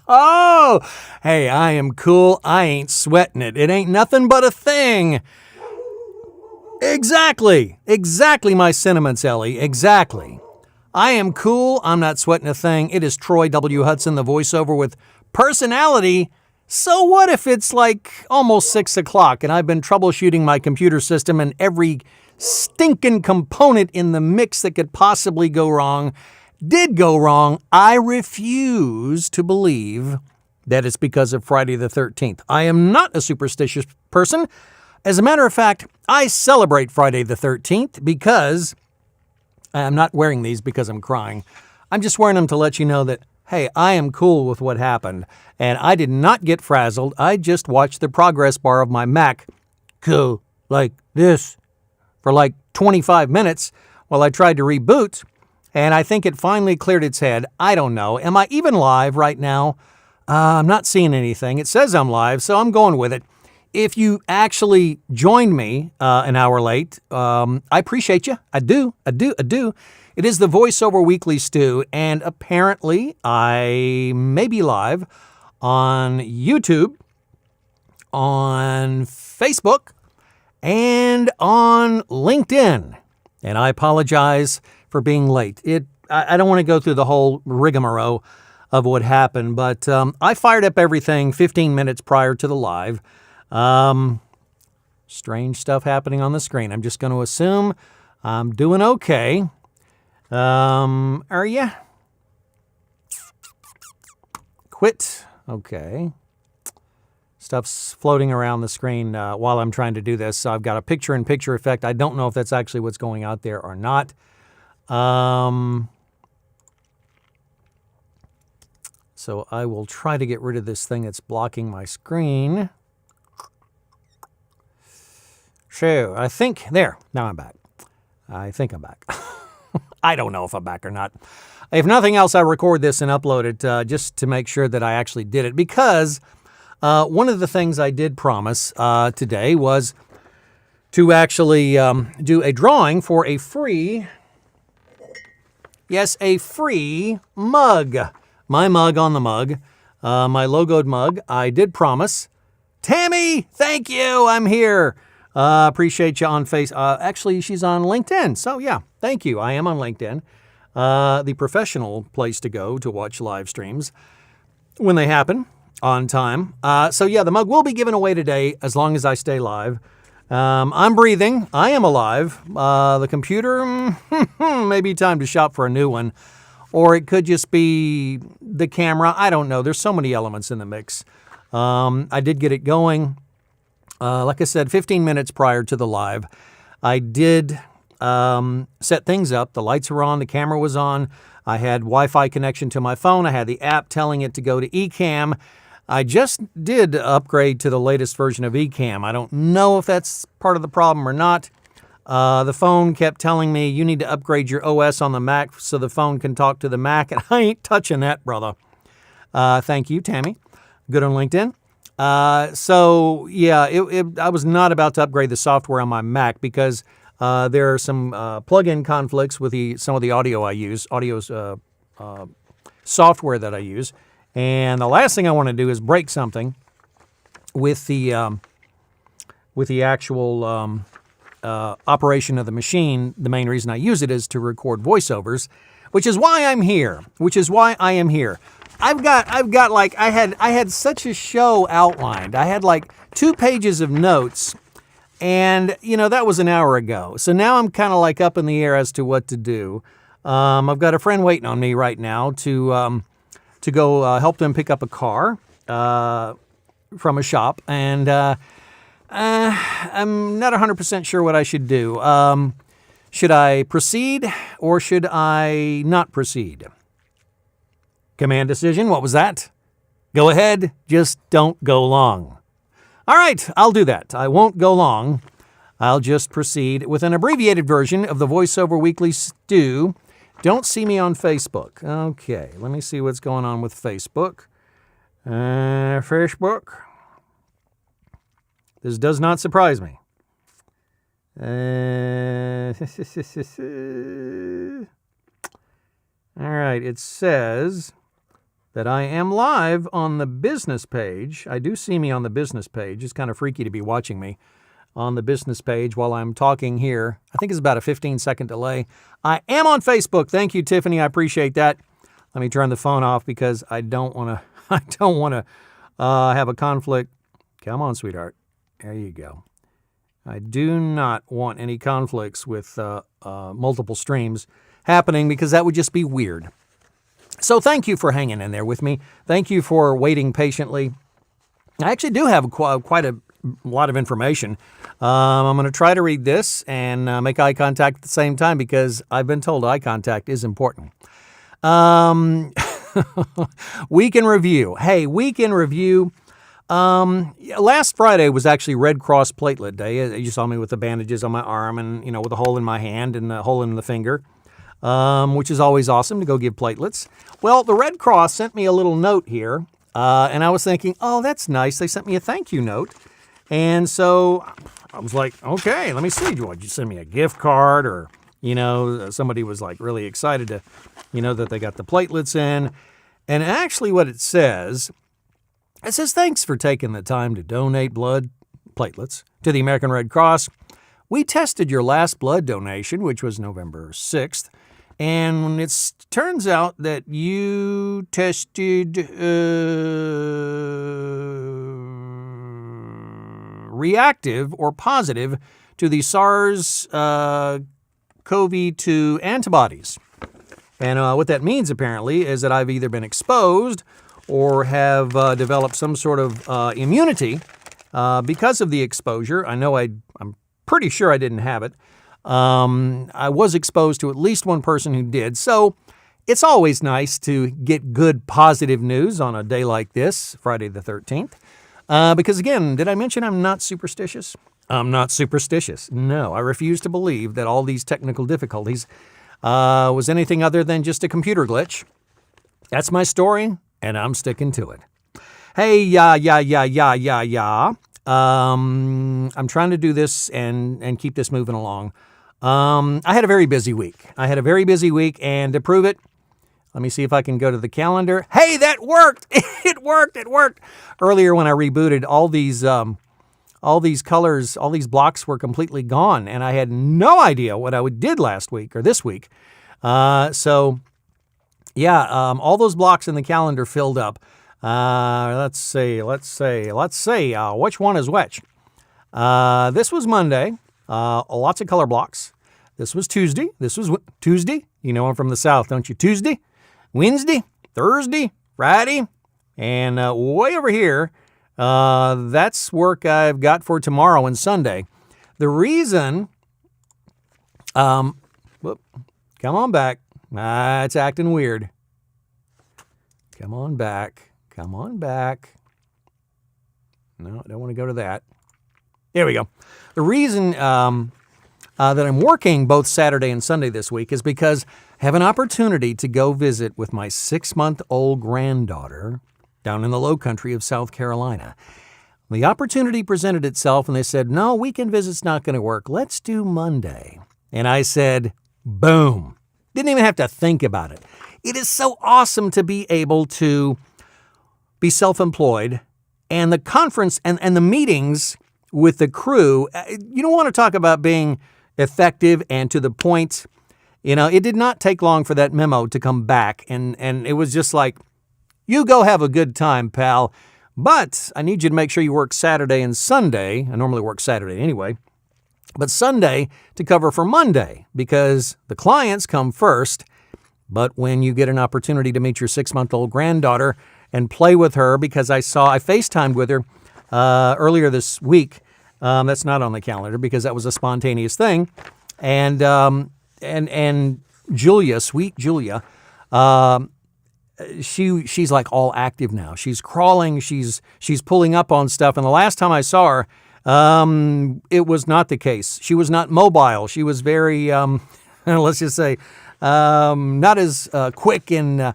Oh, hey, I am cool. I ain't sweating it. It ain't nothing but a thing. Exactly, my sentiments, Ellie. Exactly. I am cool. I'm not sweating a thing. It is Troy W. Hudson, the voiceover with personality. So what if it's like almost 6 o'clock and I've been troubleshooting my computer system and every stinking component in the mix that could possibly go wrong did go wrong? I refuse to believe that it's because of Friday the 13th. I am not a superstitious person. As a matter of fact, I celebrate Friday the 13th because I'm not wearing these because I'm crying. I'm just wearing them to let you know that, hey, I am cool with what happened. And I did not get frazzled. I just watched the progress bar of my Mac go like this for like 25 minutes while I tried to reboot. And I think it finally cleared its head. I don't know. Am I even live right now? I'm not seeing anything. It says I'm live, so I'm going with it. If you actually joined me an hour late, I appreciate you. I do. It is the VoiceOver Weekly Stew, and apparently I may be live on YouTube, on Facebook, and on LinkedIn. And I apologize for being late. I don't want to go through the whole rigmarole of what happened, but I fired up everything 15 minutes prior to the live. Strange stuff happening on the screen. I'm just going to assume I'm doing okay. Are ya? Quit. Okay. Stuff's floating around the screen while I'm trying to do this. So I've got a picture-in-picture effect. I don't know if that's actually what's going out there or not. So I will try to get rid of this thing that's blocking my screen. So I think, there, now I'm back. I think I'm back. I don't know if I'm back or not. If nothing else, I record this and upload it just to make sure that I actually did it. Because one of the things I did promise today was to actually do a drawing for a free, yes, a free mug. My mug on the mug, my logoed mug. I did promise. Tammy, thank you. I'm here. Appreciate you on actually, she's on LinkedIn. So yeah, thank you. I am on LinkedIn, the professional place to go to watch live streams when they happen on time. So yeah, the mug will be given away today as long as I stay live. I'm breathing. I am alive. The computer, maybe time to shop for a new one. Or it could just be the camera. I don't know. There's so many elements in the mix. I did get it going. Like I said, 15 minutes prior to the live, I did set things up. The lights were on, the camera was on. I had Wi-Fi connection to my phone. I had the app telling it to go to Ecamm. I just did upgrade to the latest version of Ecamm. I don't know if that's part of the problem or not. The phone kept telling me, you need to upgrade your OS on the Mac so the phone can talk to the Mac, and I ain't touching that, brother. Thank you, Tammy. Good on LinkedIn. So yeah, I was not about to upgrade the software on my Mac because there are some plug-in conflicts with some of the audio software that I use, and the last thing I want to do is break something with the actual operation of the machine. The main reason I use it is to record voiceovers, which is why I'm here. I had such a show outlined. I had like 2 pages of notes, and that was an hour ago. So now I'm kind of like up in the air as to what to do. I've got a friend waiting on me right now to go help them pick up a car from a shop, and I'm not 100% sure what I should do. Should I proceed or should I not proceed? Command decision, what was that? Go ahead, just don't go long. All right, I'll do that. I won't go long. I'll just proceed with an abbreviated version of the VoiceOver Weekly Stew. Don't see me on Facebook. Okay, let me see what's going on with Facebook. Facebook. This does not surprise me. All right, it says that I am live on the business page. I do see me on the business page. It's kind of freaky to be watching me on the business page while I'm talking here. I think it's about a 15-second delay. I am on Facebook. Thank you, Tiffany. I appreciate that. Let me turn the phone off because I don't want to have a conflict. Come on, sweetheart. There you go. I do not want any conflicts with multiple streams happening because that would just be weird. So thank you for hanging in there with me. Thank you for waiting patiently. I actually do have quite a lot of information. I'm going to try to read this and make eye contact at the same time because I've been told eye contact is important. Week in review. Hey, week in review. Last Friday was actually Red Cross Platelet Day. You saw me with the bandages on my arm and, with a hole in my hand and a hole in the finger, which is always awesome to go give platelets. Well, the Red Cross sent me a little note here, and I was thinking, oh, that's nice. They sent me a thank you note. And so I was like, okay, let me see. Did you send me a gift card or, somebody was like really excited to, that they got the platelets in. And actually what it says, thanks for taking the time to donate blood platelets to the American Red Cross. We tested your last blood donation, which was November 6th, and it turns out that you tested reactive or positive to the SARS-CoV-2 antibodies. And what that means, apparently, is that I've either been exposed or have developed some sort of immunity because of the exposure. I'm pretty sure I didn't have it. I was exposed to at least one person who did. So it's always nice to get good positive news on a day like this, Friday the 13th. Because again, did I mention I'm not superstitious? I'm not superstitious. No, I refuse to believe that all these technical difficulties was anything other than just a computer glitch. That's my story, and I'm sticking to it. Hey, yeah. I'm trying to do this and keep this moving along. I had a very busy week. And to prove it, let me see if I can go to the calendar. Hey, that worked! It worked! Earlier when I rebooted, all these colors, all these blocks were completely gone, and I had no idea what I did last week or this week. All those blocks in the calendar filled up. Let's see, which one is which? This was Monday, lots of color blocks. This was Tuesday. You know I'm from the South, don't you? Tuesday, Wednesday, Thursday, Friday, and way over here, that's work I've got for tomorrow and Sunday. The reason, come on back. It's acting weird. Come on back. No, I don't want to go to that. There we go. The reason that I'm working both Saturday and Sunday this week is because I have an opportunity to go visit with my 6-month-old granddaughter down in the low country of South Carolina. The opportunity presented itself and they said, no, weekend visit's not going to work. Let's do Monday. And I said, boom. Didn't even have to think about it. It is so awesome to be able to be self-employed, and the conference and the meetings with the crew, you don't want to talk about being effective and to the point. It did not take long for that memo to come back, and it was just like, you go have a good time, pal, but I need you to make sure you work Saturday and Sunday. I normally work Saturday anyway, but Sunday to cover for Monday, because the clients come first. But when you get an opportunity to meet your 6-month-old granddaughter and play with her, because I FaceTimed with her earlier this week. That's not on the calendar because that was a spontaneous thing. And Julia, sweet Julia, she's like all active now. She's crawling. She's pulling up on stuff. And the last time I saw her, it was not the case. She was not mobile. She was very, let's just say, not as quick and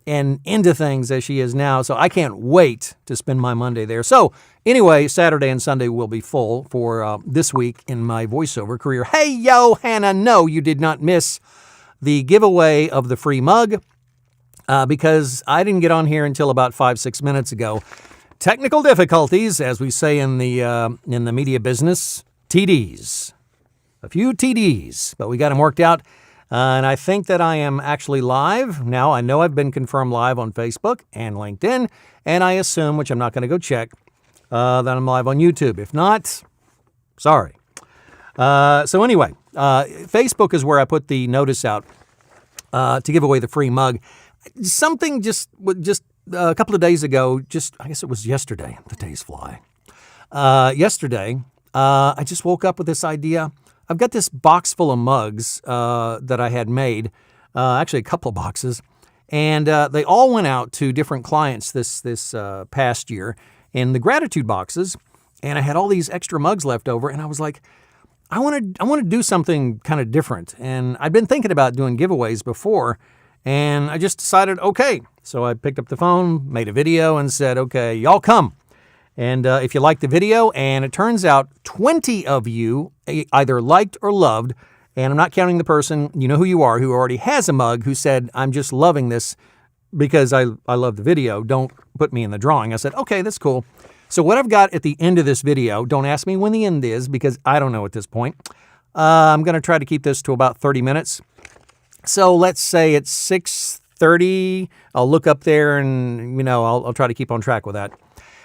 into things as she is now. So I can't wait to spend my Monday there. So anyway, Saturday and Sunday will be full for this week in my voiceover career. Hey, yo, Hannah, no, you did not miss the giveaway of the free mug because I didn't get on here until about 5-6 minutes ago. Technical difficulties, as we say in the media business, TDs. A few TDs, but we got them worked out. And I think that I am actually live. Now, I know I've been confirmed live on Facebook and LinkedIn, and I assume, which I'm not going to go check, that I'm live on YouTube. If not, sorry. So anyway, Facebook is where I put the notice out to give away the free mug. Something just a couple of days ago, I guess it was yesterday. The days fly. Yesterday, I just woke up with this idea. I've got this box full of mugs that I had made, actually a couple of boxes, and they all went out to different clients this past year in the gratitude boxes, and I had all these extra mugs left over, and I was like, I want to do something kind of different, and I'd been thinking about doing giveaways before, and I just decided, okay, so I picked up the phone, made a video, and said, okay, y'all come. And if you liked the video, and it turns out 20 of you either liked or loved, and I'm not counting the person, you know who you are, who already has a mug, who said, I'm just loving this because I love the video. Don't put me in the drawing. I said, okay, that's cool. So what I've got at the end of this video, don't ask me when the end is because I don't know at this point. I'm going to try to keep this to about 30 minutes. So let's say it's 6:30. I'll look up there and, I'll try to keep on track with that.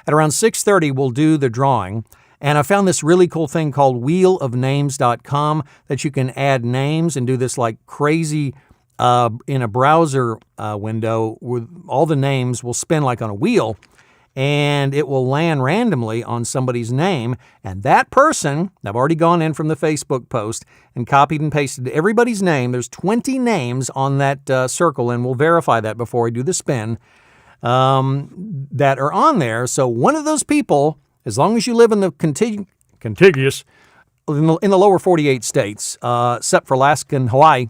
At around 6:30, we'll do the drawing. And I found this really cool thing called wheelofnames.com that you can add names and do this like crazy in a browser window where all the names will spin like on a wheel and it will land randomly on somebody's name. And that person, I've already gone in from the Facebook post and copied and pasted everybody's name. There's 20 names on that circle, and we'll verify that before we do the spin. That are on there. So one of those people, as long as you live in the contiguous, in the lower 48 states, except for Alaska and Hawaii,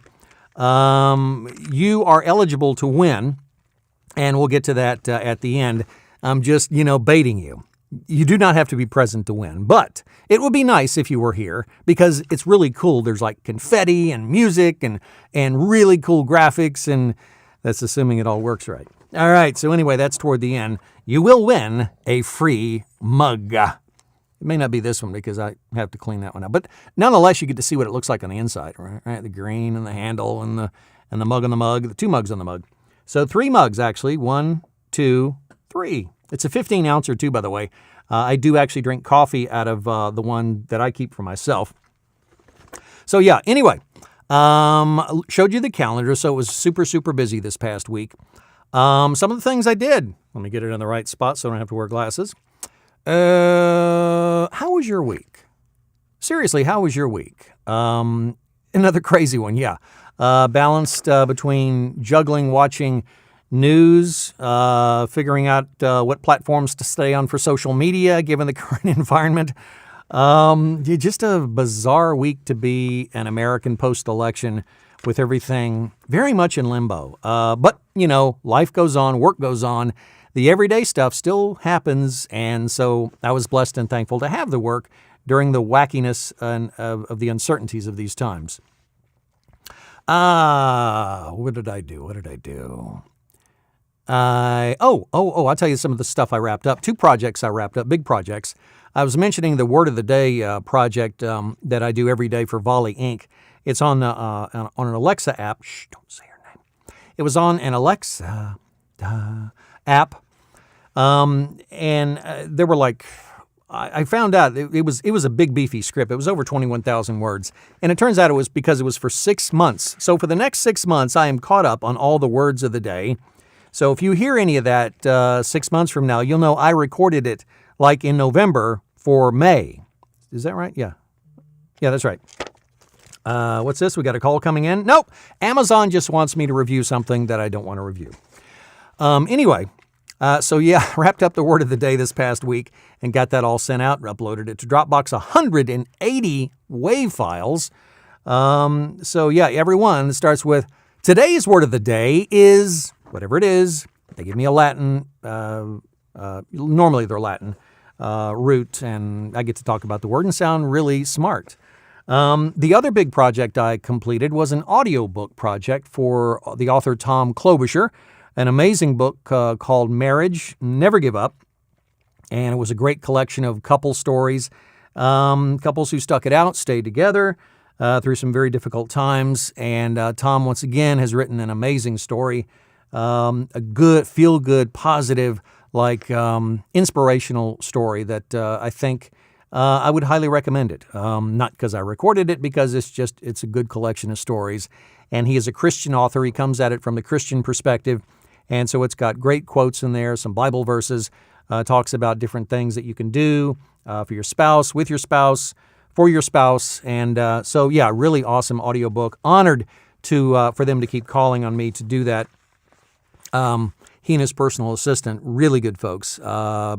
you are eligible to win. And we'll get to that at the end. I'm just, baiting you. You do not have to be present to win, but it would be nice if you were here because it's really cool. There's like confetti and music and really cool graphics, and that's assuming it all works right. All right, so anyway, that's toward the end. You will win a free mug. It may not be this one because I have to clean that one up. But nonetheless, you get to see what it looks like on the inside, right? The green and the handle and the mug on the mug, the 2 mugs on the mug. So 3 mugs, actually. 1, 2, 3. It's a 15-ouncer, too, by the way. I do actually drink coffee out of the one that I keep for myself. So, yeah, anyway, showed you the calendar, so it was super, super busy this past week. Some of the things I did. Let me get it in the right spot so I don't have to wear glasses. How was your week? Seriously, how was your week? Another crazy one, yeah. Balanced between juggling, watching news, figuring out what platforms to stay on for social media, given the current environment. Just a bizarre week to be an American post-election with everything very much in limbo. But, life goes on, work goes on. The everyday stuff still happens, and so I was blessed and thankful to have the work during the wackiness of the uncertainties of these times. What did I do? I'll tell you some of the stuff I wrapped up. 2 projects I wrapped up, big projects. I was mentioning the Word of the Day project that I do every day for Volley Inc. It's on an Alexa app. Shh, don't say her name. It was on an Alexa app, and there were like, I found out it was a big beefy script. It was over 21,000 words, and it turns out it was because it was for 6 months. So for the next 6 months, I am caught up on all the words of the day. So if you hear any of that 6 months from now, you'll know I recorded it like in November for May. Is that right? Yeah, that's right. What's this? We got a call coming in? Nope. Amazon just wants me to review something that I don't want to review. Anyway, wrapped up the Word of the Day this past week and got that all sent out, uploaded it to Dropbox, 180 WAV files. Every one starts with Today's word of the day is whatever it is. They give me a Latin, normally they're Latin, root, and I get to talk about the word and sound really smart. The other big project I completed was an audiobook project for the author Tom Klobuchar, an amazing book called Marriage, Never Give Up. And it was a great collection of couple stories, couples who stuck it out, stayed together through some very difficult times. And Tom, once again, has written an amazing story, a good, feel-good, positive, inspirational story that I think I would highly recommend it. Not because I recorded it, because it's a good collection of stories. And he is a Christian author. He comes at it from the Christian perspective. And so it's got great quotes in there, some Bible verses, talks about different things that you can do for your spouse, with your spouse, for your spouse. And so, yeah, really awesome audiobook. Honored for them to keep calling on me to do that. He and his personal assistant, really good folks,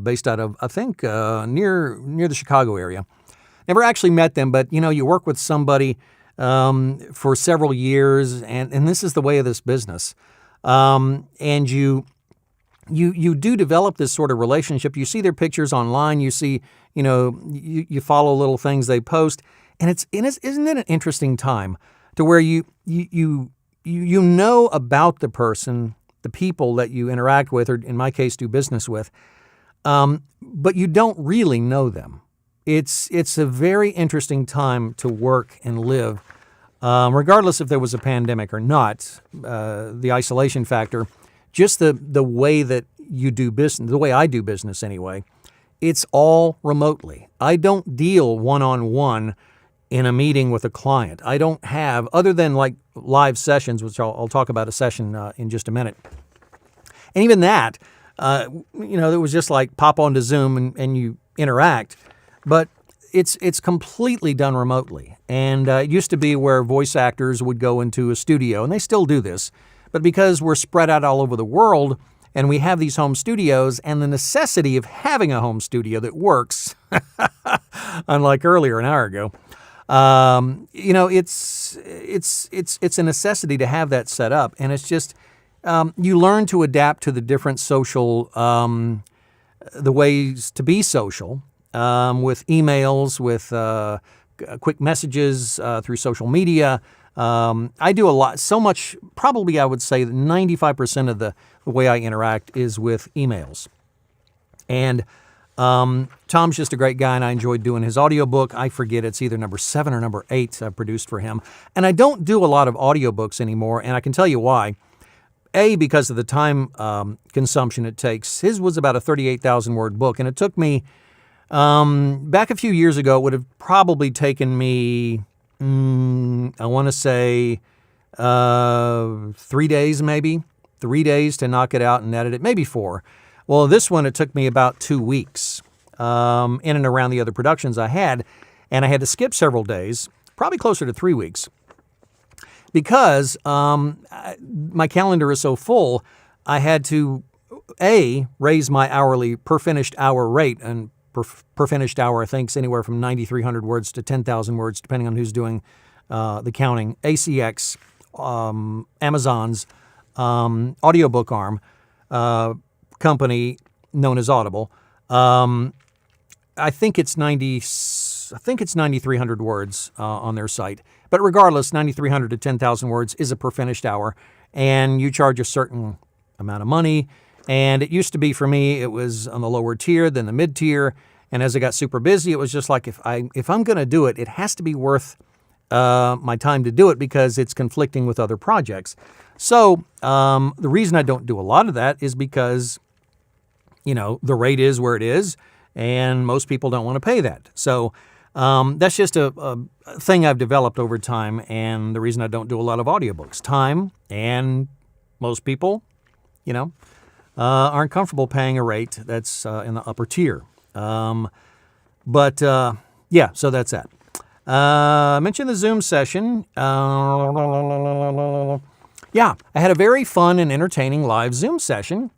based out of, I think, near the Chicago area. Never actually met them, but, you work with somebody for several years, and this is the way of this business. And you do develop this sort of relationship. You see their pictures online. You see, you follow little things they post, and isn't it an interesting time to where you know about the person, the people that you interact with, or in my case, do business with, but you don't really know them. It's a very interesting time to work and live, regardless if there was a pandemic or not. The isolation factor. Just the way that you do business, the way I do business anyway, it's all remotely. I don't deal one-on-one in a meeting with a client. I don't have, other than live sessions, which I'll talk about a session in just a minute. And even that, it was just pop onto Zoom and you interact, but it's completely done remotely. And it used to be where voice actors would go into a studio, and they still do this. But because we're spread out all over the world and we have these home studios and the necessity of having a home studio that works, unlike earlier, an hour ago, it's a necessity to have that set up. And it's just, you learn to adapt to the different social, the ways to be social, with emails, with quick messages through social media. I do a lot, so much, probably I would say that 95% of the way I interact is with emails. And Tom's just a great guy, and I enjoyed doing his audiobook. I forget, it's either number 7 or number 8 I've produced for him. And I don't do a lot of audiobooks anymore, and I can tell you why. A, because of the time consumption it takes. His was about a 38,000 word book, and it took me, back a few years ago, it would have probably taken me, I want to say 3 days maybe. 3 days to knock it out and edit it, maybe 4. Well, this one, it took me about 2 weeks in and around the other productions I had, and I had to skip several days, probably closer to 3 weeks, because my calendar is so full. I had to, A, raise my hourly per finished hour rate, and per finished hour, I think, is anywhere from 9,300 words to 10,000 words, depending on who's doing the counting. ACX, Amazon's audiobook arm, company known as Audible. I think it's 9,300 words on their site. But regardless, 9,300 to 10,000 words is a per finished hour, and you charge a certain amount of money. And it used to be, for me, it was on the lower tier, then the mid tier. And as I got super busy, it was just like, if I'm going to do it, it has to be worth my time to do it, because it's conflicting with other projects. So the reason I don't do a lot of that is because, the rate is where it is, and most people don't want to pay that. So that's just a thing I've developed over time, and the reason I don't do a lot of audiobooks. Time, and most people, aren't comfortable paying a rate that's in the upper tier. So that's that. I mentioned the Zoom session. Yeah, I had a very fun and entertaining live Zoom session.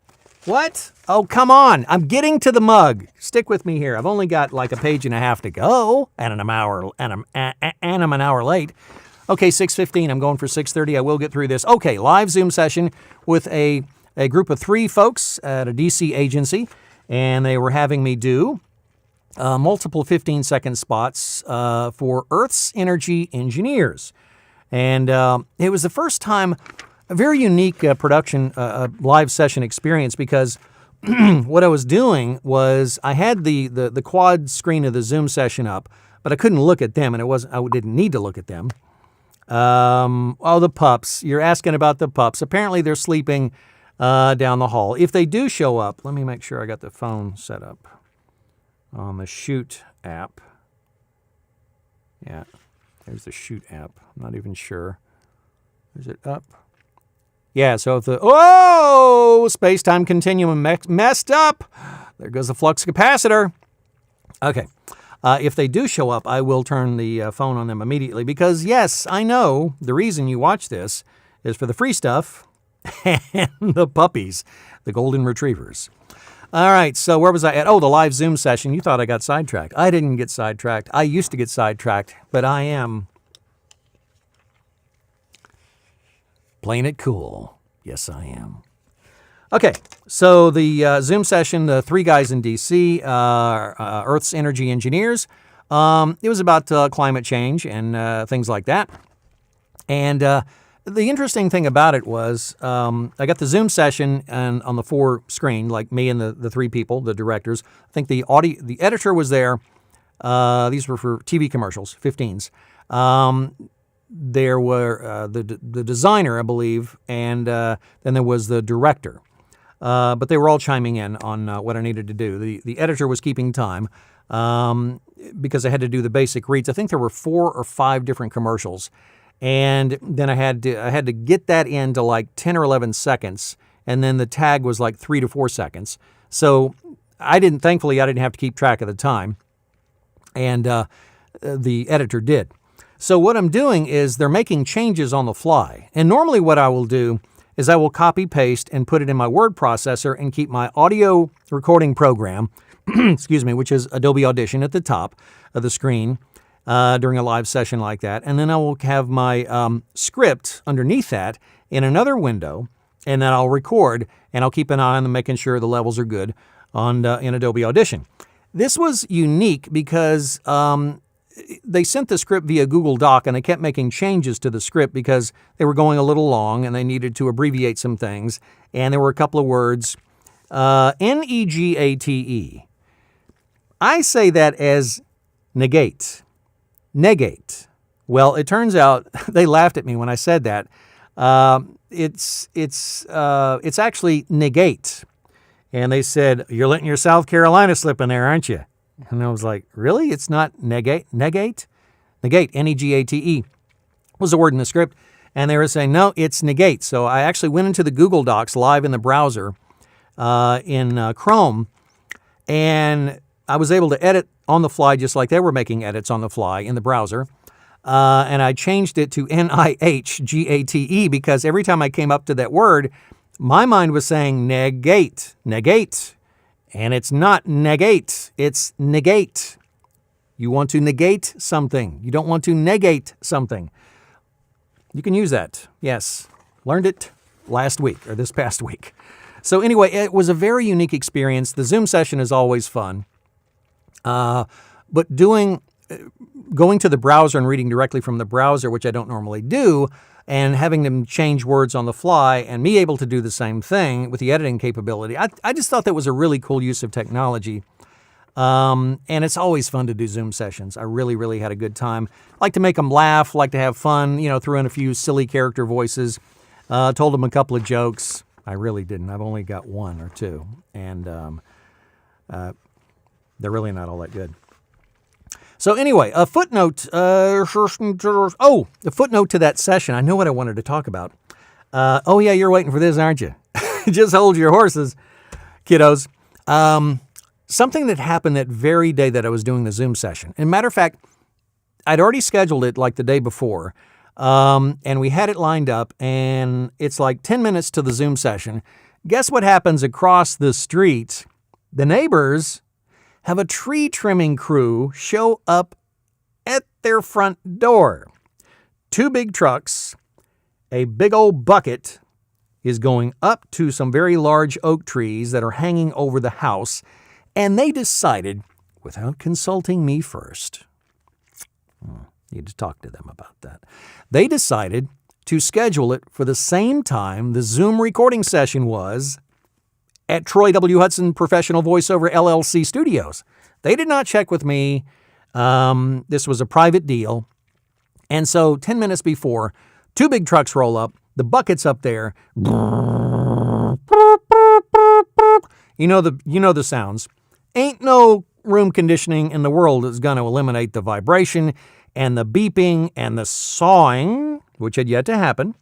What? Oh, come on. I'm getting to the mug. Stick with me here. I've only got a page and a half to go, and I'm an hour late. Okay, 6:15. I'm going for 6:30. I will get through this. Okay, live Zoom session with a group of 3 folks at a DC agency, and they were having me do multiple 15-second spots for Earth's energy engineers. And it was the first time, a very unique production live session experience, because what I was doing was I had the quad screen of the Zoom session up, but I couldn't look at them, and I didn't need to look at them. The pups. You're asking about the pups. Apparently they're sleeping down the hall. If they do show up, let me make sure I got the phone set up on the Shoot app. Yeah, there's the Shoot app. I'm not even sure. Is it up? Yeah, so if space-time continuum messed up. There goes the flux capacitor. Okay. If they do show up, I will turn the phone on them immediately, because, yes, I know the reason you watch this is for the free stuff and the puppies, the golden retrievers. All right, so where was I at? Oh, the live Zoom session. You thought I got sidetracked. I didn't get sidetracked. I used to get sidetracked, but I am playing it cool. Yes, I am. Okay, so the Zoom session, the 3 guys in D.C., Earth's energy engineers, it was about climate change and things like that. And the interesting thing about it was I got the Zoom session and on the 4 screen, like me and the 3 people, the directors. I think the editor was there. These were for TV commercials, 15s. There were the designer, I believe, and then there was the director. But they were all chiming in on what I needed to do. The editor was keeping time because I had to do the basic reads. I think there were 4 or 5 different commercials, and then I had to get that into like 10 or 11 seconds, and then the tag was like 3 to 4 seconds. So thankfully, I didn't have to keep track of the time, and the editor did. So what I'm doing is they're making changes on the fly, and normally what I will do is I will copy, paste, and put it in my word processor and keep my audio recording program, which is Adobe Audition, at the top of the screen during a live session like that. And then I will have my script underneath that in another window, and then I'll record, and I'll keep an eye on them, making sure the levels are good in Adobe Audition. This was unique because they sent the script via Google Doc, and they kept making changes to the script because they were going a little long and they needed to abbreviate some things. And there were a couple of words, negate. I say that as negate. Negate. Well, it turns out they laughed at me when I said that. It's actually negate. And they said, "You're letting your South Carolina slip in there, aren't you?" And I was like, really? It's not negate? Negate? Negate, N-E-G-A-T-E, was the word in the script. And they were saying, no, it's negate. So I actually went into the Google Docs live in the browser in Chrome, and I was able to edit on the fly just like they were making edits on the fly in the browser. And I changed it to N-I-H-G-A-T-E because every time I came up to that word, my mind was saying negate, negate. And it's not negate, it's negate. You want to negate something. You don't want to negate something. You can use that. Yes, learned it last week or this past week. So anyway, it was a very unique experience. The Zoom session is always fun. But going to the browser and reading directly from the browser, which I don't normally do, and having them change words on the fly and me able to do the same thing with the editing capability, I just thought that was a really cool use of technology. And it's always fun to do Zoom sessions. I really, really had a good time. Like to make them laugh, like to have fun, threw in a few silly character voices, told them a couple of jokes. I really didn't. I've only got 1 or 2, and they're really not all that good. So anyway, a footnote. A footnote to that session. I know what I wanted to talk about. Oh yeah, you're waiting for this, aren't you? Just hold your horses, kiddos. Something that happened that very day that I was doing the Zoom session. And matter of fact, I'd already scheduled it like the day before, and we had it lined up, and it's like 10 minutes to the Zoom session. Guess what happens across the street? The neighbors have a tree trimming crew show up at their front door. 2 big trucks, a big old bucket is going up to some very large oak trees that are hanging over the house, and they decided, without consulting me first, need to talk to them about that. They decided to schedule it for the same time the Zoom recording session was at Troy W. Hudson Professional Voiceover LLC Studios. They did not check with me. This was a private deal. And so 10 minutes before, 2 big trucks roll up, the bucket's up there. You know the sounds. Ain't no room conditioning in the world that's going to eliminate the vibration and the beeping and the sawing, which had yet to happen.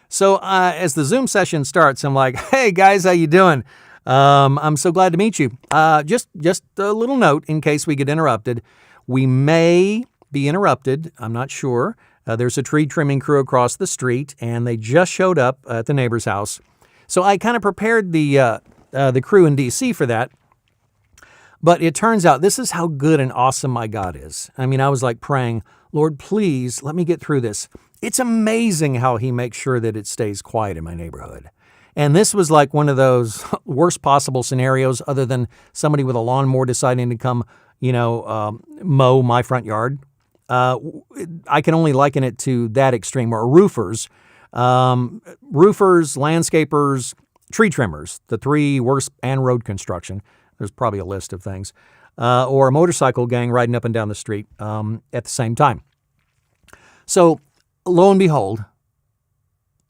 So as the Zoom session starts, I'm like, hey guys, how you doing? I'm so glad to meet you. Just a little note in case we get interrupted. We may be interrupted. I'm not sure. There's a tree trimming crew across the street, and they just showed up at the neighbor's house. So I kind of prepared the crew in D.C. for that. But it turns out this is how good and awesome my God is. I mean, I was like praying, Lord, please let me get through this. It's amazing how he makes sure that it stays quiet in my neighborhood. And this was like one of those worst possible scenarios other than somebody with a lawnmower deciding to come, mow my front yard. I can only liken it to that extreme, or roofers, landscapers, tree trimmers, the 3 worst, and road construction. There's probably a list of things, or a motorcycle gang riding up and down the street at the same time. So lo and behold,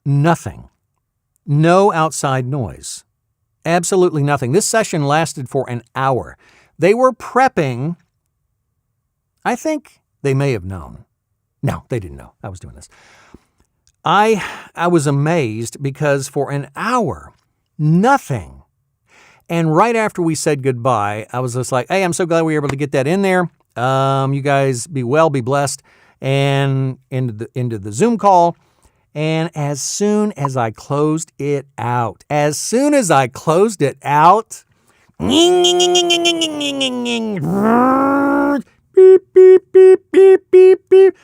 nothing, no outside noise, absolutely nothing. This session lasted for an hour. They were prepping. I think they may have known. No, they didn't know I was doing this. I was amazed because for an hour, nothing. And right after we said goodbye, I was just like, hey, I'm so glad we were able to get that in there. You guys be well, be blessed. And into the Zoom call. And as soon as I closed it out, beep, beep, beep, beep, beep, beep.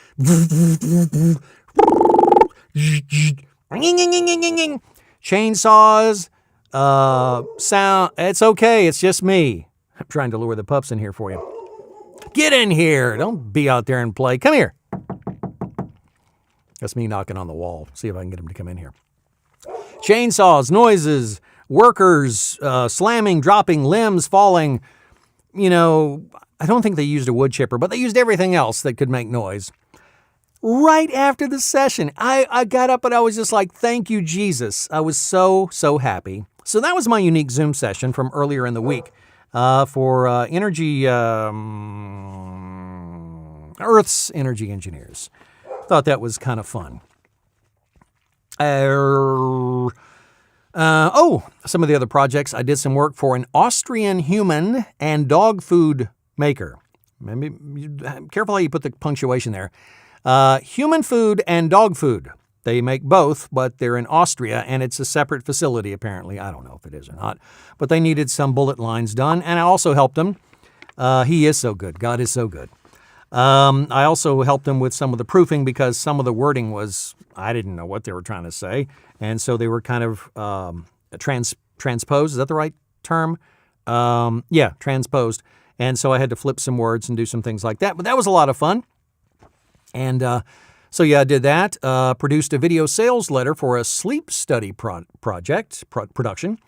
Chainsaws, sound. It's okay. It's just me. I'm trying to lure the pups in here for you. Get in here. Don't be out there and play. Come here. That's me knocking on the wall. See if I can get them to come in here. Chainsaws, noises, workers, slamming, dropping, limbs falling. I don't think they used a wood chipper, but they used everything else that could make noise. Right after the session, I got up and I was just like, thank you, Jesus. I was so, so happy. So that was my unique Zoom session from earlier in the week for Earth's Energy Engineers. Thought that was kind of fun. Some of the other projects. I did some work for an Austrian human and dog food maker. Maybe careful how you put the punctuation there. Human food and dog food. They make both, but they're in Austria, and it's a separate facility, apparently. I don't know if it is or not. But they needed some bullet lines done, and I also helped them. He is so good. God is so good. I also helped them with some of the proofing because some of the wording was, I didn't know what they were trying to say. And so they were kind of transposed. Is that the right term? Yeah, transposed. And so I had to flip some words and do some things like that. But that was a lot of fun. And I did that. Produced a video sales letter for a sleep study production,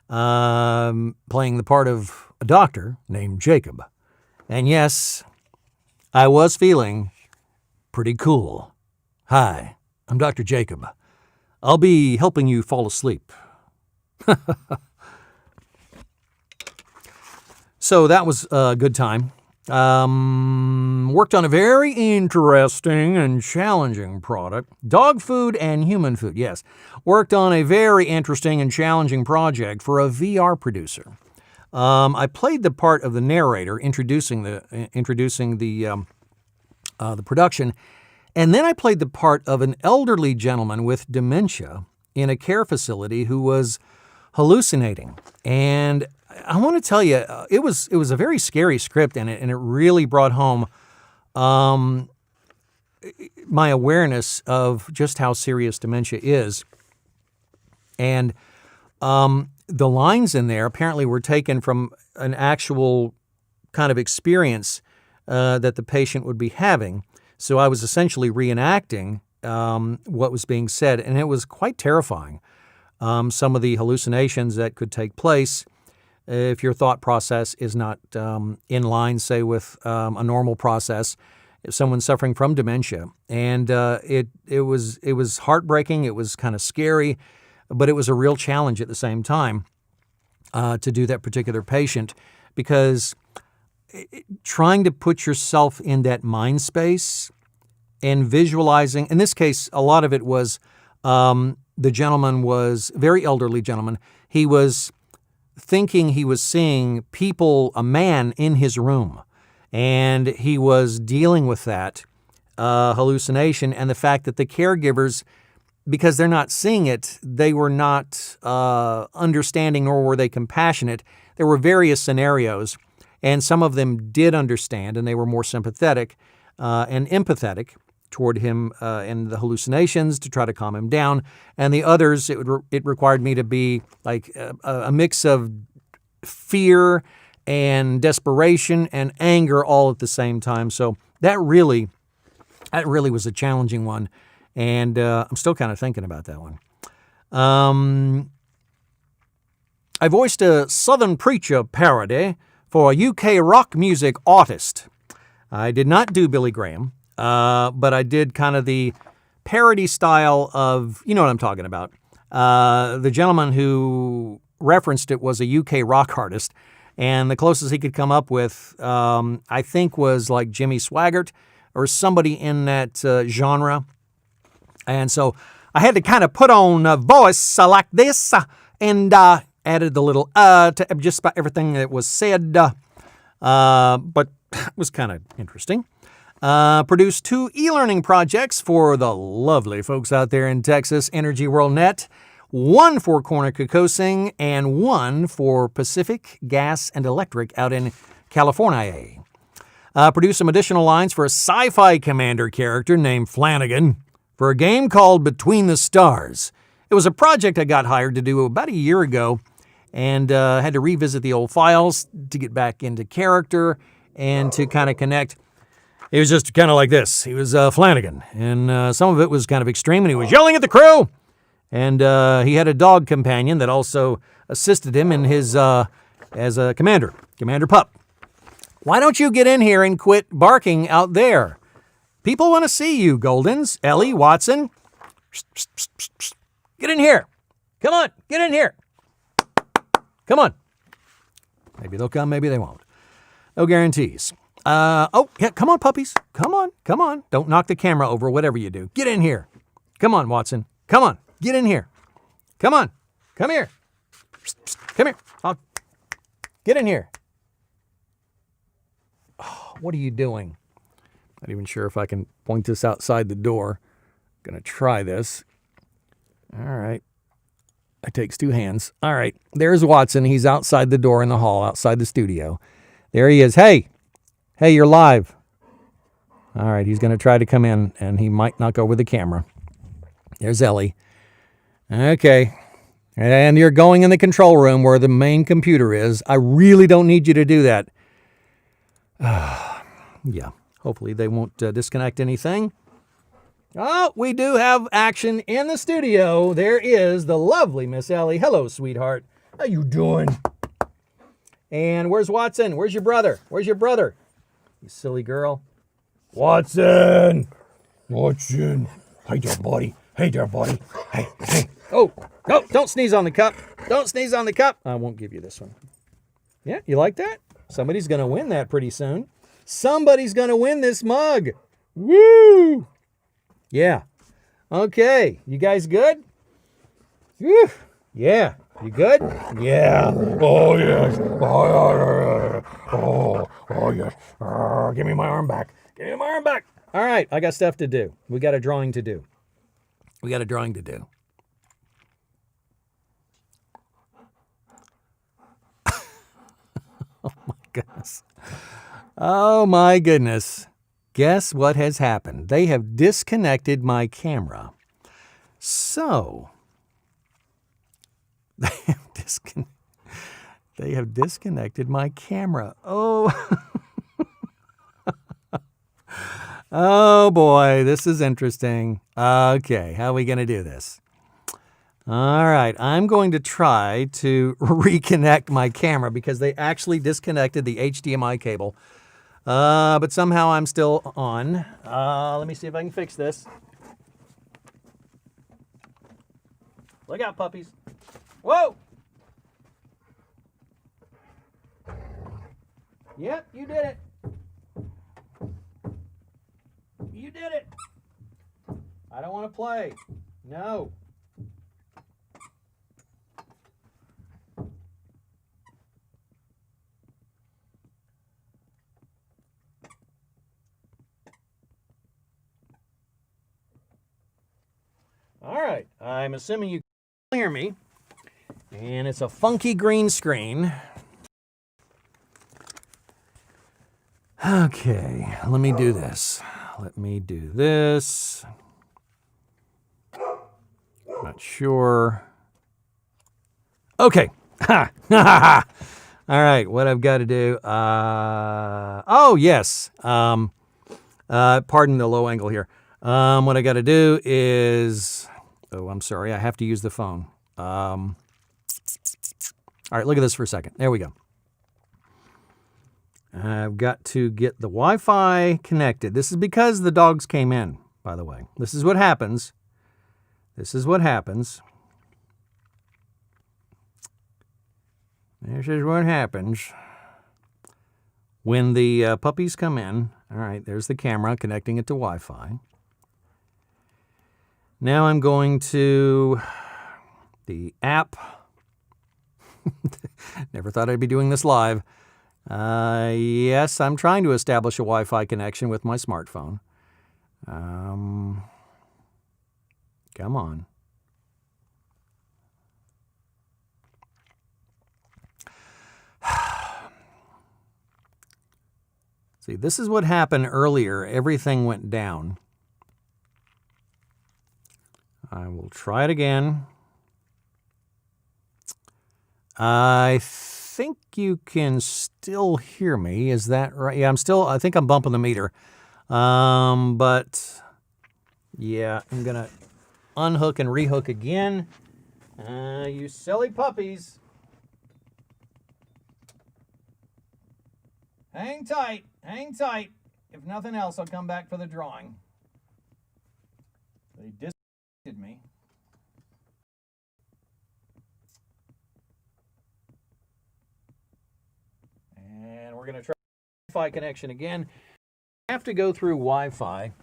playing the part of a doctor named Jacob. And yes, I was feeling pretty cool. Hi, I'm Dr. Jacob. I'll be helping you fall asleep. So that was a good time. Worked on a very interesting and challenging product. Dog food and human food, yes. Worked on a very interesting and challenging project for a VR producer. I played the part of the narrator introducing the production, and then I played the part of an elderly gentleman with dementia in a care facility who was hallucinating. And I want to tell you, it was a very scary script, and it really brought home my awareness of just how serious dementia is. And the lines in there apparently were taken from an actual kind of experience that the patient would be having. So I was essentially reenacting what was being said, and it was quite terrifying. Some of the hallucinations that could take place if your thought process is not in line, say, with a normal process, if someone's suffering from dementia. And it was heartbreaking. It was kind of scary, but it was a real challenge at the same time to do that particular patient, because trying to put yourself in that mind space and visualizing, in this case, a lot of it was the gentleman was a very elderly gentleman. He was thinking he was seeing people, a man in his room, and he was dealing with that hallucination and the fact that the caregivers, because they're not seeing it, they were not understanding, nor were they compassionate. There were various scenarios, and some of them did understand, and they were more sympathetic and empathetic toward him and the hallucinations to try to calm him down. And the others, it required me to be like a mix of fear and desperation and anger all at the same time. So that really was a challenging one. And I'm still kind of thinking about that one. I voiced a Southern Preacher parody for a UK rock music artist. I did not do Billy Graham, but I did kind of the parody style of, you know what I'm talking about. The gentleman who referenced it was a UK rock artist, and the closest he could come up with, I think, was like Jimmy Swaggart or somebody in that genre. And so I had to kind of put on a voice like this and added the little to just about everything that was said. But it was kind of interesting. Produced 2 e-learning projects for the lovely folks out there in Texas, Energy World Net. 1 for Corner-Kokosing and 1 for Pacific Gas and Electric out in California. Produced some additional lines for a sci-fi commander character named Flanagan for a game called Between the Stars. It was a project I got hired to do about a year ago, and had to revisit the old files to get back into character and to kind of connect. It was just kind of like this. He was Flanagan, and some of it was kind of extreme, and he was yelling at the crew. And he had a dog companion that also assisted him in his as a commander, Commander Pup. Why don't you get in here and quit barking out there? People want to see you, Goldens. Ellie, Watson. Get in here. Come on, get in here. Come on. Maybe they'll come, maybe they won't. No guarantees. Yeah, come on, puppies. Come on. Don't knock the camera over, whatever you do. Get in here. Come on, Watson. Come on, get in here. Come on, come here. Come here. Get in here. Oh, what are you doing? Not even sure if I can point this outside the door. Gonna try this. All right. It takes 2 hands. All right. There's Watson. He's outside the door in the hall, outside the studio. There he is. Hey, you're live. All right. He's going to try to come in, and he might knock over the camera. There's Ellie. Okay. And you're going in the control room where the main computer is. I really don't need you to do that. Yeah. Hopefully they won't disconnect anything. Oh, we do have action in the studio. There is the lovely Miss Ellie. Hello, sweetheart. How you doing? And where's Watson? Where's your brother? You silly girl. Watson! Hey there, buddy. Hey. Oh, no, don't sneeze on the cup. I won't give you this one. Yeah, you like that? Somebody's going to win that pretty soon. Somebody's going to win this mug. Woo! Yeah. Okay. You guys good? Whew. Yeah. You good? Yeah. Oh, yes. Oh, yes. Give me my arm back. All right. I got stuff to do. We got a drawing to do. Oh, my goodness. Guess what has happened? They have disconnected my camera. So, they have disconnected my camera. Oh, oh boy, this is interesting. Okay, how are we going to do this? All right, I'm going to try to reconnect my camera because they actually disconnected the HDMI cable. But somehow I'm still on. Let me see if I can fix this. Look out, puppies. Whoa! Yep, you did it. You did it. I don't want to play. No. All right, I'm assuming you can hear me. And it's a funky green screen. Okay, let me do this. Let me do this. Not sure. Okay. Ha! All right, what I've got to do. Oh, yes. Pardon the low angle here. What I got to do is... Oh, I'm sorry. I have to use the phone. All right, look at this for a second. There we go. I've got to get the Wi-Fi connected. This is because the dogs came in, by the way. This is what happens. This is what happens. This is what happens when the puppies come in. All right, there's the camera connecting it to Wi-Fi. Now I'm going to the app. Never thought I'd be doing this live. Yes, I'm trying to establish a Wi-Fi connection with my smartphone. Come on. See, this is what happened earlier. Everything went down. I will try it again. I think you can still hear me. Is that right? Yeah, I think I'm bumping the meter. But yeah, I'm going to unhook and rehook again. You silly puppies. Hang tight. Hang tight. If nothing else, I'll come back for the drawing. They disconnected me. And we're going to try Wi-Fi connection again. I have to go through Wi-Fi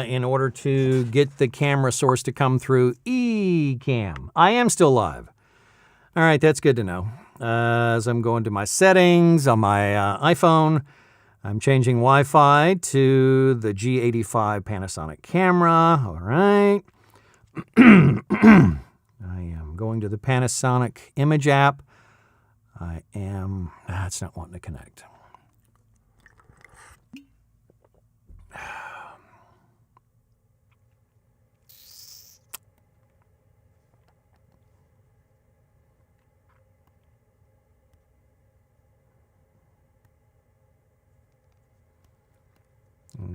in order to get the camera source to come through eCam. I am still live. All right, that's good to know. As I'm going to my settings on my iPhone, I'm changing Wi-Fi to the G85 Panasonic camera. All right. I am going to the Panasonic image app. It's not wanting to connect.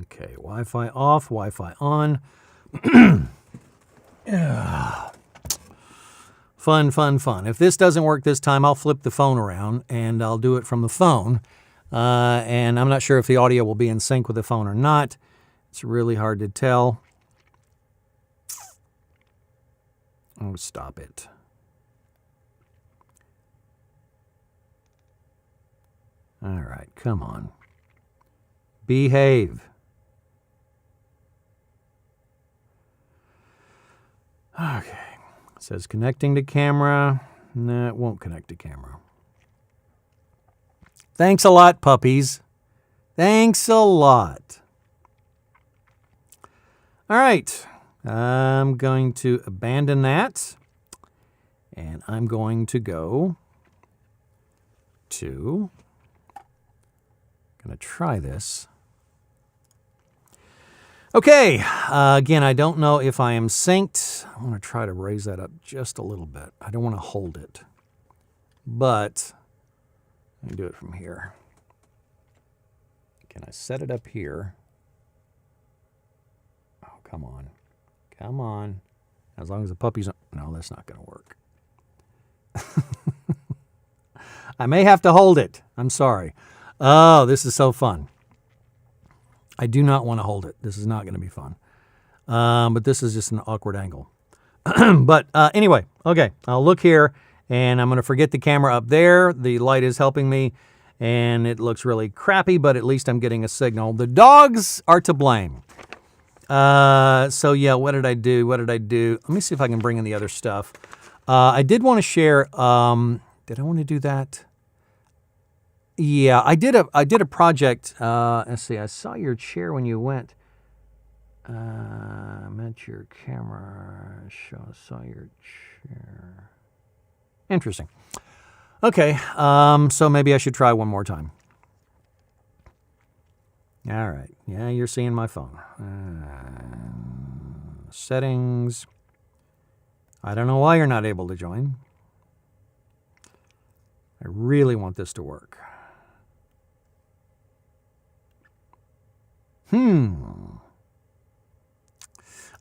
Okay, Wi-Fi off, Wi-Fi on. Fun, fun, fun. If this doesn't work this time, I'll flip the phone around and I'll do it from the phone. And I'm not sure if the audio will be in sync with the phone or not. It's really hard to tell. Oh, stop it. All right, come on. Behave. Okay. It says connecting to camera. No, it won't connect to camera. Thanks a lot, puppies. Thanks a lot. All right. I'm going to abandon that. And I'm going to go to... going to try this. Okay, again, I don't know if I am synced. I'm going to try to raise that up just a little bit. I don't want to hold it, but let me do it from here. Can I set it up here? Oh, come on. Come on. As long as the puppy's... No, that's not going to work. I may have to hold it. I'm sorry. Oh, this is so fun. I do not want to hold it. This is not going to be fun. But this is just an awkward angle. But anyway, okay, I'll look here, and I'm going to forget the camera up there. The light is helping me, and it looks really crappy, but at least I'm getting a signal. The dogs are to blame. So yeah, what did I do? Let me see if I can bring in the other stuff. I did want to share, did I want to do that? Yeah, I did a project. Let's see, I saw your chair when you went. Met your camera. Saw your chair. Interesting. Okay, so maybe I should try one more time. All right. Yeah, you're seeing my phone. Settings. I don't know why you're not able to join. I really want this to work.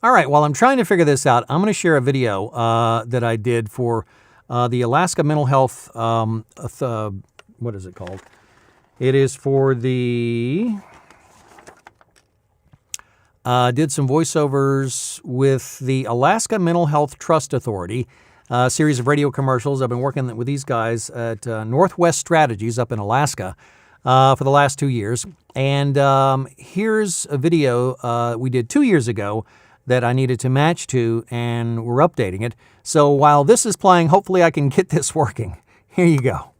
All right, while I'm trying to figure this out, I'm going to share a video that I did for the Alaska Mental Health, what is it called? It is for the, did some voiceovers with the Alaska Mental Health Trust Authority, a series of radio commercials. I've been working with these guys at Northwest Strategies up in Alaska for the last 2 years. And here's a video we did 2 years ago that I needed to match to, and we're updating it. So while this is playing, hopefully I can get this working. Here you go.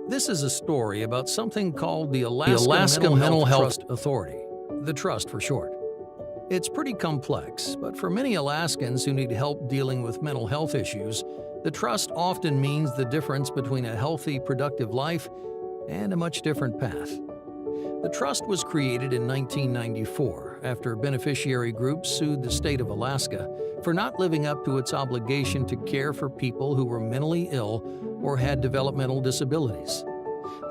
This is a story about something called the Alaska Mental Health Authority, the Trust for short. It's pretty complex, but for many Alaskans who need help dealing with mental health issues, the Trust often means the difference between a healthy, productive life and a much different path. The Trust was created in 1994 after beneficiary groups sued the state of Alaska for not living up to its obligation to care for people who were mentally ill or had developmental disabilities.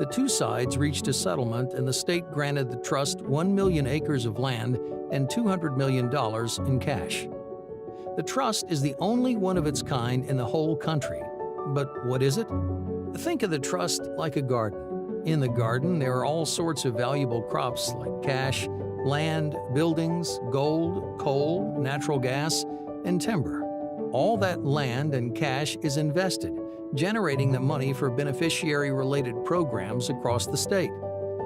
The two sides reached a settlement, and the state granted the Trust 1 million acres of land and $200 million in cash. The Trust is the only one of its kind in the whole country. But what is it? Think of the Trust like a garden. In the garden, there are all sorts of valuable crops like cash, land, buildings, gold, coal, natural gas, and timber. All that land and cash is invested, generating the money for beneficiary-related programs across the state.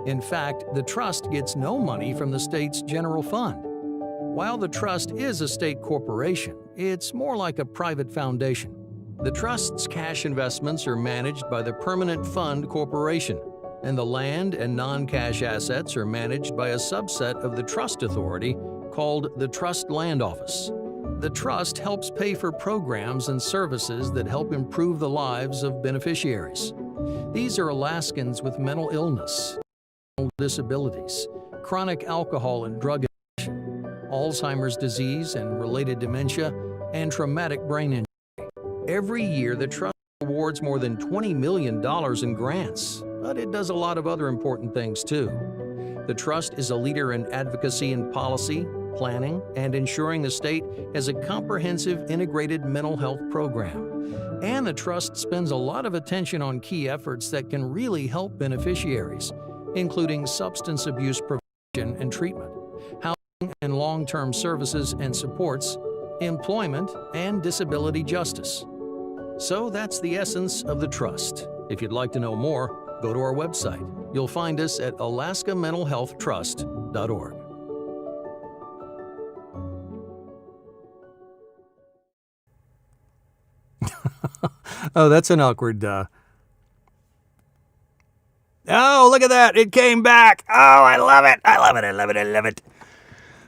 In fact, the Trust gets no money from the state's general fund. While the Trust is a state corporation, it's more like a private foundation. The Trust's cash investments are managed by the Permanent Fund Corporation, and the land and non-cash assets are managed by a subset of the Trust Authority called the Trust Land Office. The Trust helps pay for programs and services that help improve the lives of beneficiaries. These are Alaskans with mental illness, disabilities, chronic alcohol and drug addiction, Alzheimer's disease and related dementia, and traumatic brain injury. Every year, the Trust awards more than $20 million in grants, but it does a lot of other important things too. The Trust is a leader in advocacy and policy, planning, and ensuring the state has a comprehensive integrated mental health program. And the Trust spends a lot of attention on key efforts that can really help beneficiaries, including substance abuse prevention and treatment, housing and long-term services and supports, employment, and disability justice. So that's the essence of the Trust. If you'd like to know more, go to our website. You'll find us at alaskamentalhealthtrust.org. Oh, that's an awkward... Oh, look at that. It came back. Oh, I love it. I love it. I love it. I love it.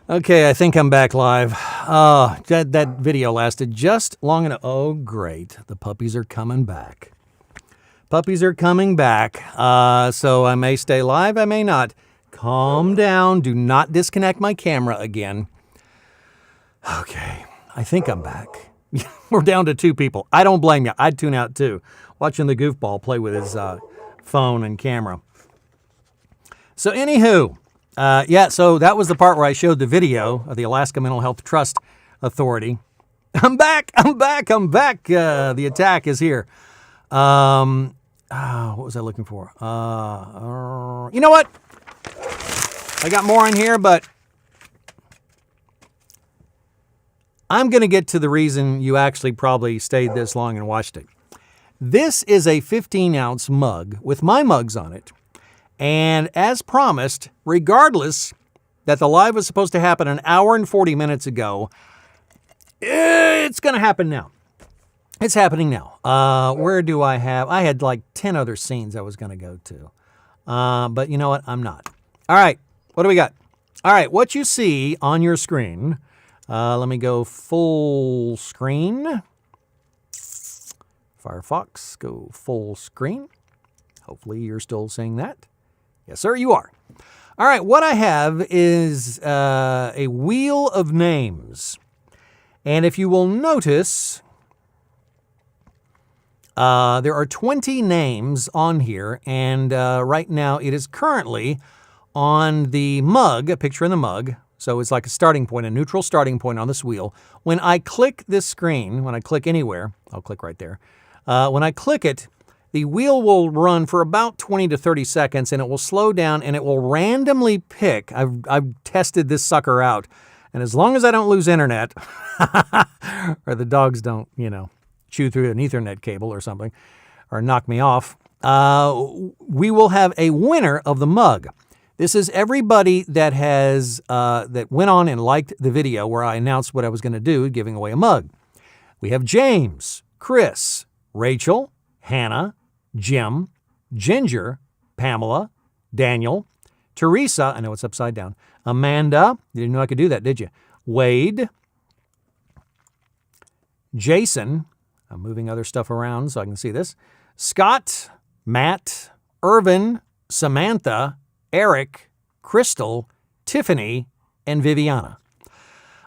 Okay, I think I'm back live. Oh, that video lasted just long enough. Oh, great. The puppies are coming back. Puppies are coming back. So I may stay live. I may not. Calm down. Do not disconnect my camera again. Okay, I think I'm back. We're down to 2 people. I don't blame you. I'd tune out too, watching the goofball play with his phone and camera. So anywho, so that was the part where I showed the video of the Alaska Mental Health Trust Authority. I'm back. The attack is here. What was I looking for? You know what? I got more in here, but I'm going to get to the reason you actually probably stayed this long and watched it. This is a 15-ounce mug with my mugs on it. And as promised, regardless that the live was supposed to happen an hour and 40 minutes ago, it's going to happen now. It's happening now. Where do I have? I had like 10 other scenes I was going to go to. But you know what? I'm not. All right. What do we got? All right. What you see on your screen, let me go full screen. Firefox, go full screen. Hopefully you're still seeing that. Yes, sir, you are. All right. What I have is a wheel of names. And if you will notice, there are 20 names on here, and right now it is currently on the mug, a picture in the mug. So it's like a starting point, a neutral starting point on this wheel. When I click this screen, when I click anywhere, I'll click right there. When I click it, the wheel will run for about 20 to 30 seconds, and it will slow down, and it will randomly pick. I've tested this sucker out. And as long as I don't lose internet, or the dogs don't, chew through an Ethernet cable or something, or knock me off, we will have a winner of the mug. This is everybody that has that went on and liked the video where I announced what I was going to do, giving away a mug. We have James, Chris, Rachel, Hannah, Jim, Ginger, Pamela, Daniel, Teresa, I know it's upside down, Amanda, you didn't know I could do that, did you? Wade, Jason, I'm moving other stuff around so I can see this, Scott, Matt, Irvin, Samantha, Eric, Crystal, Tiffany, and Viviana.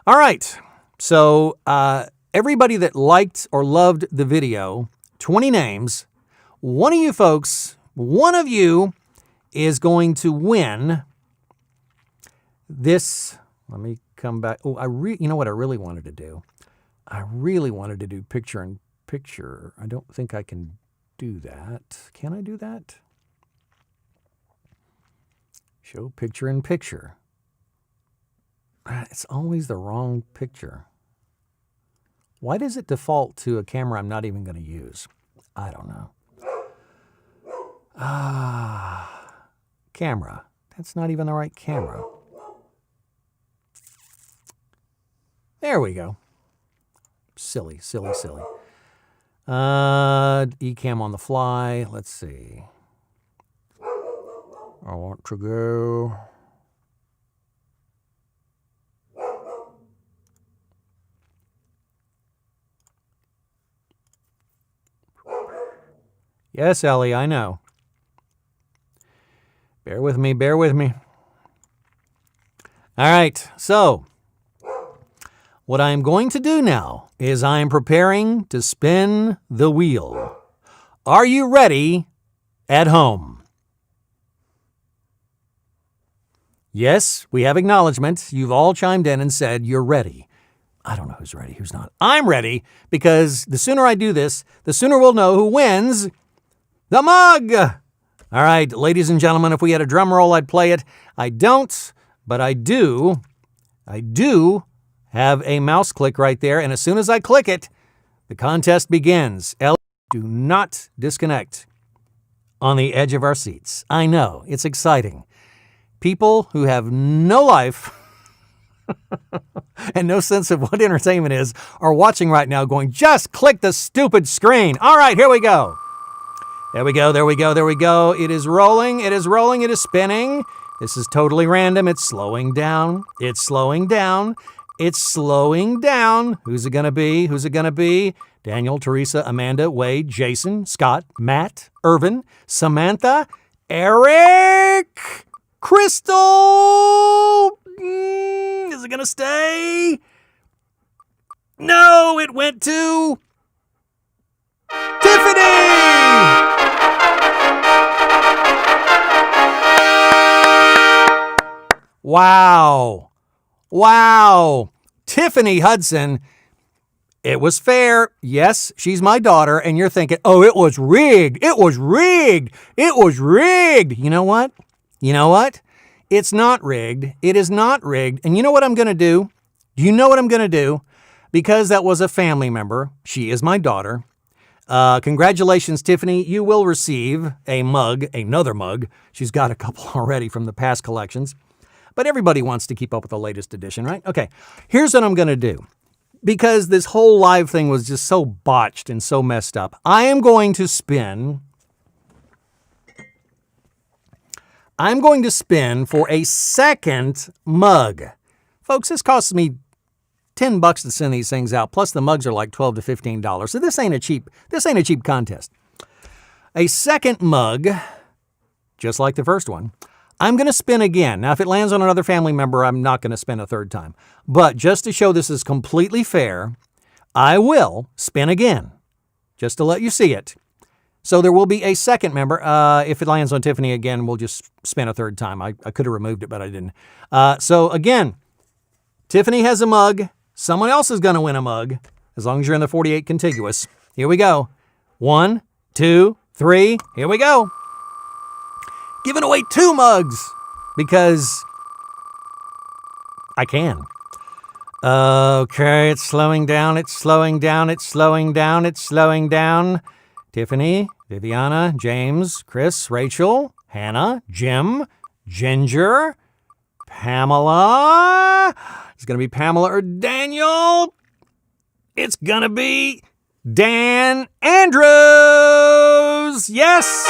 All right, so everybody that liked or loved the video, 20 names, one of you folks, one of you is going to win this. Let me come back. Oh, you know what I really wanted to do? I really wanted to do picture in picture. I don't think I can do that. Can I do that? Show picture in picture. It's always the wrong picture. Why does it default to a camera I'm not even going to use? I don't know. Camera. That's not even the right camera. There we go. Silly. Ecamm on the fly. Let's see. I want to go. Yes, Ellie, I know. Bear with me. All right, so what I am going to do now is I am preparing to spin the wheel. Are you ready at home? Yes, we have acknowledgement. You've all chimed in and said you're ready. I don't know who's ready, who's not. I'm ready because the sooner I do this, the sooner we'll know who wins the mug. All right, ladies and gentlemen, if we had a drum roll, I'd play it. I don't, but I do have a mouse click right there. And as soon as I click it, the contest begins. Ellie, do not disconnect on the edge of our seats. I know, it's exciting. People who have no life and no sense of what entertainment is are watching right now going, just click the stupid screen. All right, here we go. There we go. It is rolling, it is spinning. This is totally random. It's slowing down. Who's it going to be? Daniel, Teresa, Amanda, Wade, Jason, Scott, Matt, Irvin, Samantha, Eric. Crystal! Is it going to stay? No, it went to Tiffany! Wow. Tiffany Hudson, it was fair. Yes, she's my daughter, and you're thinking, oh, it was rigged. You know what? It's not rigged. It is not rigged. And you know what I'm going to do? Because that was a family member. She is my daughter. Congratulations, Tiffany. You will receive another mug. She's got a couple already from the past collections. But everybody wants to keep up with the latest edition, right? Okay, here's what I'm going to do. Because this whole live thing was just so botched and so messed up, I am going to spin for a second mug. Folks, this costs me $10 to send these things out, plus the mugs are like $12 to $15. So this ain't a cheap contest. A second mug, just like the first one, I'm going to spin again. Now, if it lands on another family member, I'm not going to spin a third time. But just to show this is completely fair, I will spin again, just to let you see it. So there will be a second member. If it lands on Tiffany again, we'll just spin a third time. I could have removed it, but I didn't. So again, Tiffany has a mug. Someone else is going to win a mug, as long as you're in the 48 contiguous. Here we go. 1, 2, 3. Here we go. Giving away 2 mugs because I can. Okay, it's slowing down. Tiffany, Viviana, James, Chris, Rachel, Hannah, Jim, Ginger, Pamela. It's going to be Pamela or Daniel. It's going to be Dan Andrews. Yes.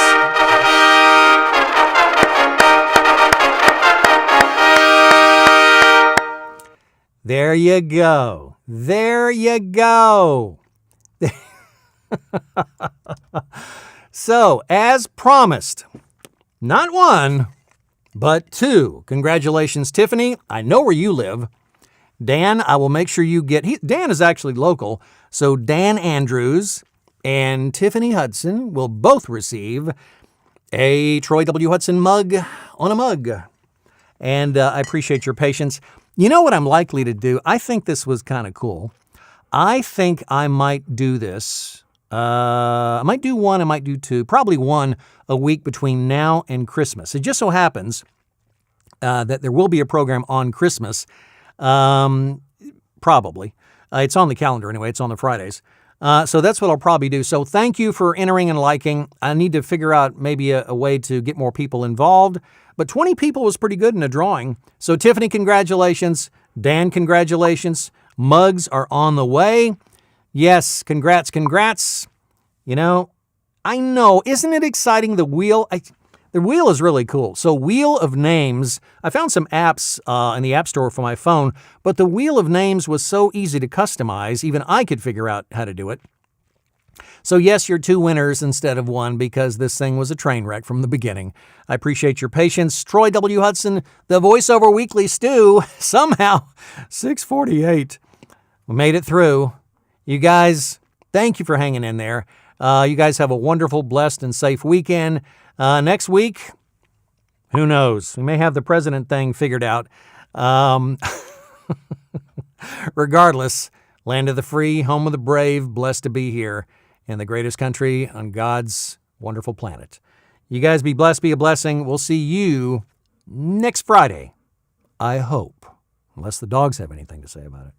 There you go. So, as promised, not 1, but 2. Congratulations, Tiffany. I know where you live. Dan, I will make sure you get... Dan is actually local, so Dan Andrews and Tiffany Hudson will both receive a Troy W. Hudson mug on a mug. And I appreciate your patience. You know what I'm likely to do? I think this was kind of cool. I think I might do this. I might do 1, I might do 2, probably 1 a week between now and Christmas. It just so happens that there will be a program on Christmas. Probably. It's on the calendar anyway. It's on the Fridays. So that's what I'll probably do. So thank you for entering and liking. I need to figure out maybe a way to get more people involved. But 20 people was pretty good in a drawing. So Tiffany, congratulations. Dan, congratulations. Mugs are on the way. Yes, congrats. You know, I know. Isn't it exciting? The wheel is really cool. So Wheel of Names, I found some apps in the App Store for my phone, but the Wheel of Names was so easy to customize, even I could figure out how to do it. So yes, you're 2 winners instead of 1 because this thing was a train wreck from the beginning. I appreciate your patience. Troy W. Hudson, the VoiceOver Weekly Stew, somehow 648. We made it through. You guys, thank you for hanging in there. You guys have a wonderful, blessed, and safe weekend. Next week, who knows? We may have the president thing figured out. Regardless, land of the free, home of the brave, blessed to be here in the greatest country on God's wonderful planet. You guys be blessed, be a blessing. We'll see you next Friday, I hope, unless the dogs have anything to say about it.